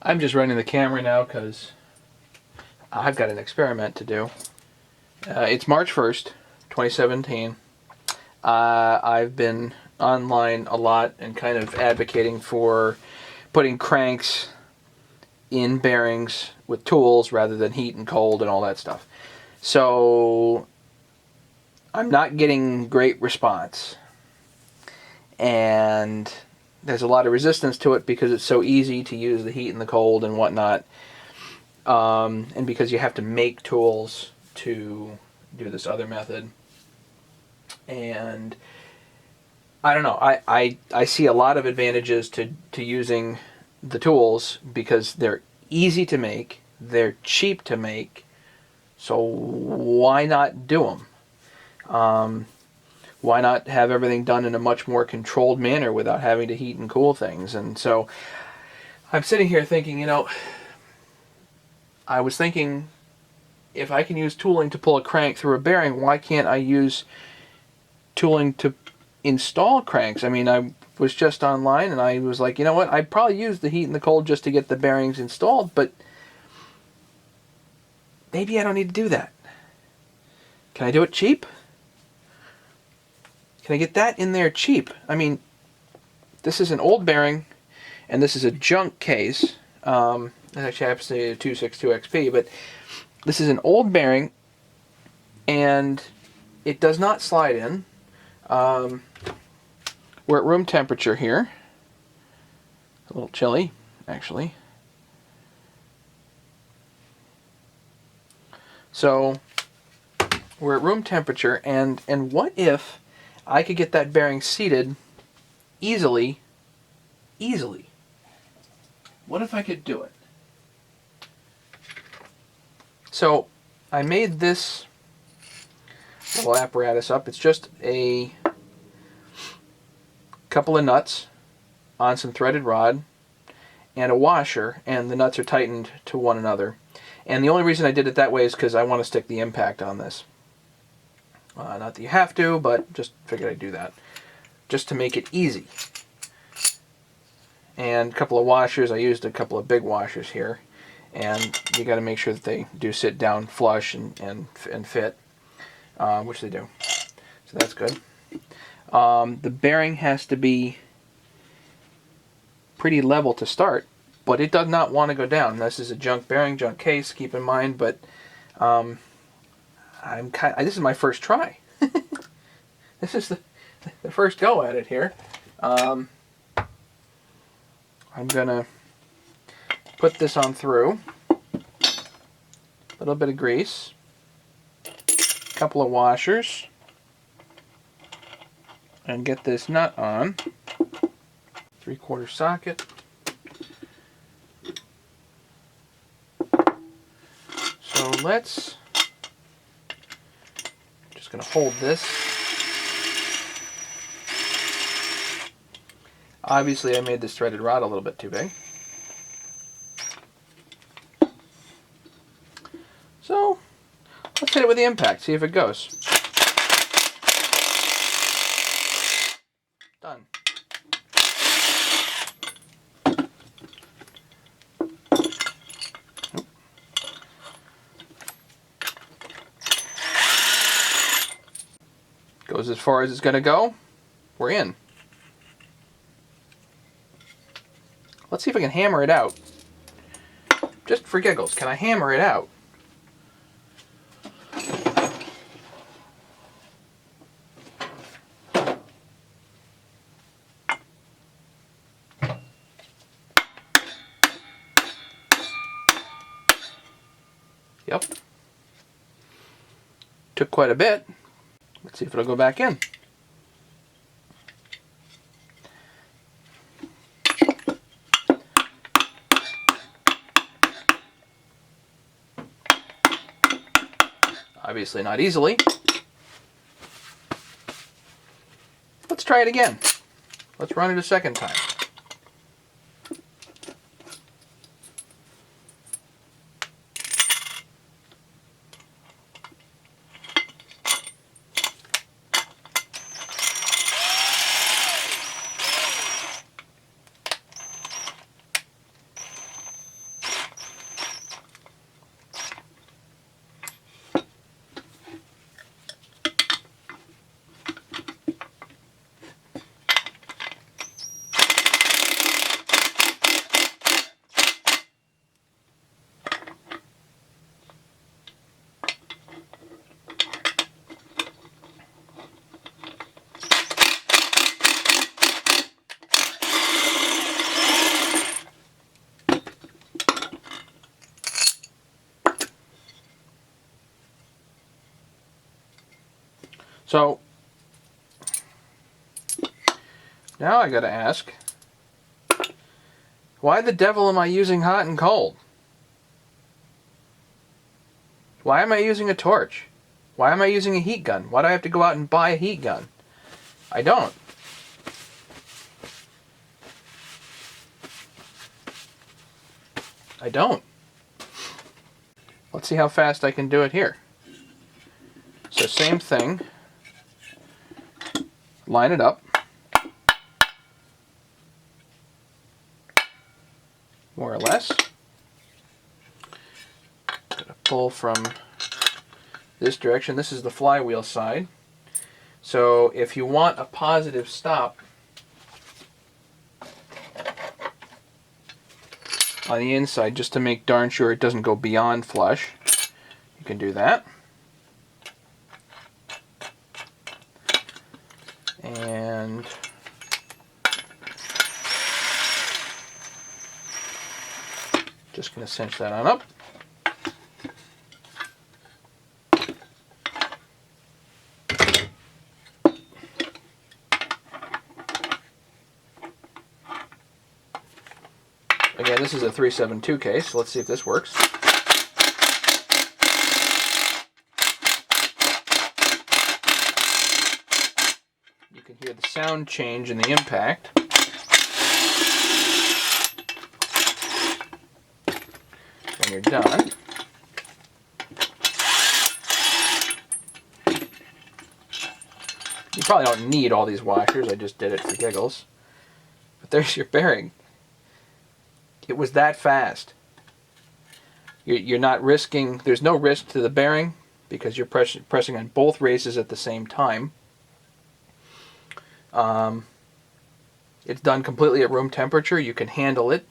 I'm just running the camera now because I've got an experiment to do. It's March 1st, 2017. I've been online a lot and kind of advocating for putting cranks in bearings with tools rather than heat and cold and all that stuff. So I'm not getting great response. And there's a lot of resistance to it because it's so easy to use the heat and the cold and whatnot. And because you have to make tools to do this other method. And I don't know, I see a lot of advantages to using the tools because they're easy to make, they're cheap to make, so why not do them? Why not have everything done in a much more controlled manner without having to heat and cool things? And so I'm sitting here thinking, I was thinking, if I can use tooling to pull a crank through a bearing, why can't I use tooling to install cranks? I mean, I was just online and I was like, you know what, I'd probably use the heat and the cold just to get the bearings installed, but maybe I don't need to do that. Can I do it cheap? Can I get that in there cheap? I mean, this is an old bearing, and this is a junk case. It actually happens to be a 262XP, but this is an old bearing, and it does not slide in. We're at room temperature here. A little chilly, actually. So we're at room temperature, and what if I could get that bearing seated easily? What if I could do it? So I made this little apparatus up. It's just a couple of nuts on some threaded rod and a washer, and the nuts are tightened to one another. And the only reason I did it that way is because I want to stick the impact on this. Not that you have to, but just figured I'd do that, just to make it easy. And a couple of washers. I used a couple of big washers here, and you got to make sure that they do sit down flush and fit, which they do. So that's good. The bearing has to be pretty level to start, but it does not want to go down. This is a junk bearing, junk case, keep in mind, but this is my first try. This is the first go at it here. I'm gonna put this on through. A little bit of grease, a couple of washers, and get this nut on. 3/4 socket. So let's just going to hold this. Obviously I made this threaded rod a little bit too big. So let's hit it with the impact, see if it goes. Done. Goes as far as it's going to go. We're in. Let's see if I can hammer it out. Just for giggles, can I hammer it out? Yep. Took quite a bit. Let's see if it'll go back in. Obviously not easily. Let's try it again. Let's run it a second time. So now I gotta ask, why the devil am I using hot and cold? Why am I using a torch? Why am I using a heat gun? Why do I have to go out and buy a heat gun? I don't. I don't. Let's see how fast I can do it here. So same thing. Line it up. More or less. Gonna pull from this direction. This is the flywheel side. So if you want a positive stop on the inside, just to make darn sure it doesn't go beyond flush, you can do that. And just going to cinch that on up. Again, this is a 372 case. Let's see if this works. You can hear the sound change in the impact. When you're done, you probably don't need all these washers. I just did it for giggles. But there's your bearing. It was that fast. You're not risking, there's no risk to the bearing because you're pressing on both races at the same time. It's done completely at room temperature. You can handle it.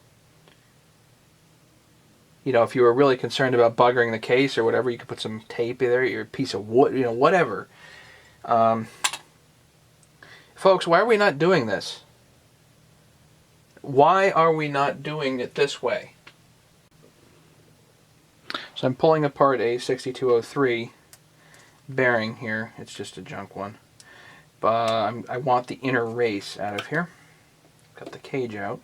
You know, if you were really concerned about buggering the case or whatever, you could put some tape in there, or a piece of wood, you know, whatever. Folks, why are we not doing this? Why are we not doing it this way? So I'm pulling apart a 6203 bearing here. It's just a junk one. But I want the inner race out of here. Cut the cage out.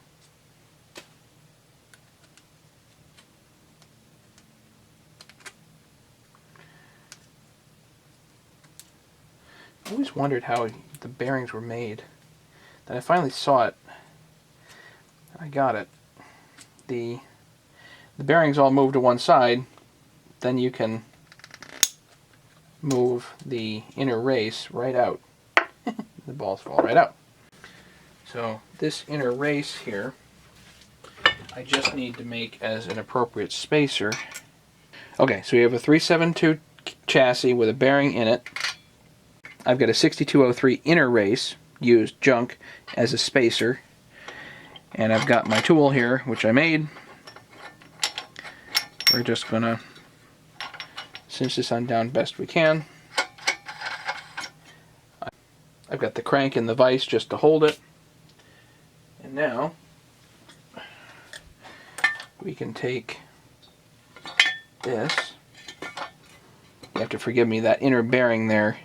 I always wondered how the bearings were made. Then I finally saw it. I got it. The bearings all move to one side. Then you can move the inner race right out. The balls fall right out. So this inner race here, I just need to make as an appropriate spacer. Okay, so we have a 372 chassis with a bearing in it. I've got a 6203 inner race, used junk, as a spacer. And I've got my tool here, which I made. We're just going to cinch this on down best we can. I've got the crank and the vise just to hold it. And now we can take this. You have to forgive me, that inner bearing there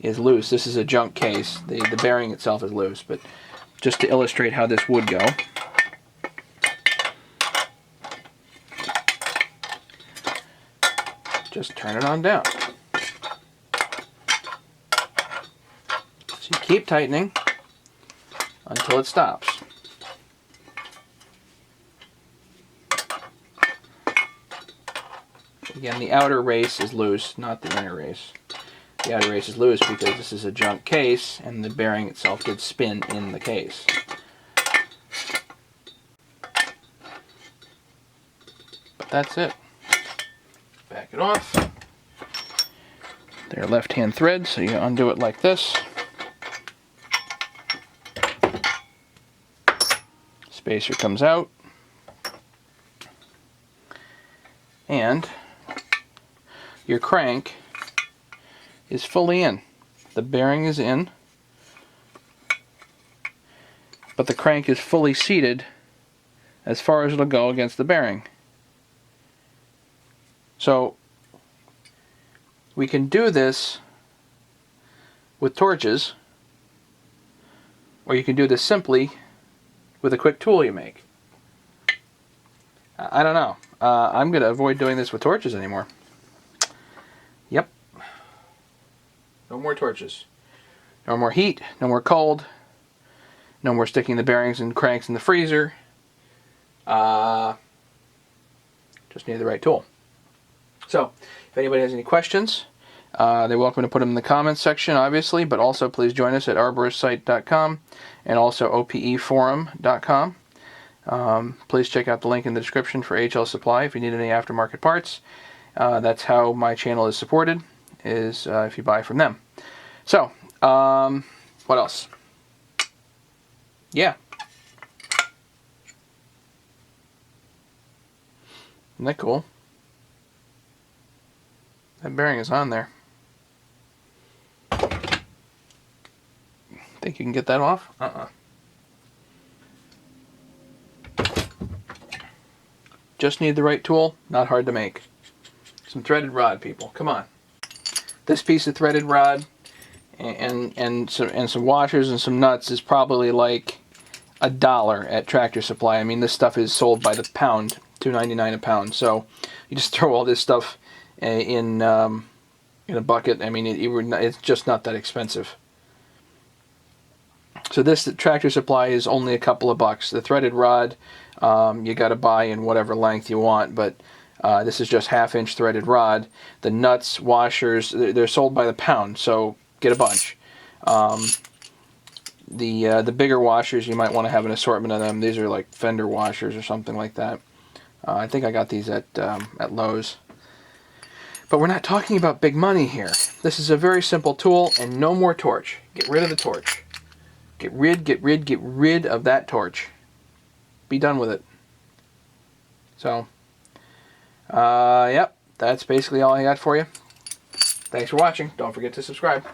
is loose. This is a junk case. The bearing itself is loose, but just to illustrate how this would go. Just turn it on down. So you keep tightening until it stops. Again, the outer race is loose, not the inner race. The outer race is loose because this is a junk case and the bearing itself did spin in the case. But that's it. Back it off. They're left-hand threads, so you undo it like this. Spacer comes out. And your crank is fully in. The bearing is in, but the crank is fully seated as far as it'll go against the bearing. So we can do this with torches, or you can do this simply with a quick tool you make. I don't know. I'm going to avoid doing this with torches anymore. Yep. No more torches. No more heat. No more cold. No more sticking the bearings and cranks in the freezer. Just need the right tool. So, if anybody has any questions, they're welcome to put them in the comments section, obviously, but also please join us at arboristsite.com and also opeforum.com. Please check out the link in the description for HL Supply if you need any aftermarket parts. That's how my channel is supported, is if you buy from them. So, what else? Yeah. Isn't that cool? That bearing is on there. Think you can get that off? Just need the right tool. Not hard to make. Some threaded rod, people. Come on. This piece of threaded rod and some washers and some nuts is probably like $1 at Tractor Supply. I mean, this stuff is sold by the pound, $2.99 a pound. So you just throw all this stuff in a bucket. I mean, it's just not that expensive. So this Tractor Supply is only a couple of bucks. The threaded rod, you got to buy in whatever length you want, but this is just 1/2-inch threaded rod. The nuts, washers, they're sold by the pound, so get a bunch. The bigger washers, you might want to have an assortment of them. These are like fender washers or something like that. I think I got these at Lowe's. But we're not talking about big money here. This is a very simple tool, and no more torch. Get rid of the torch. Get rid of that torch. Be done with it. So, yep, that's basically all I got for you. Thanks for watching. Don't forget to subscribe.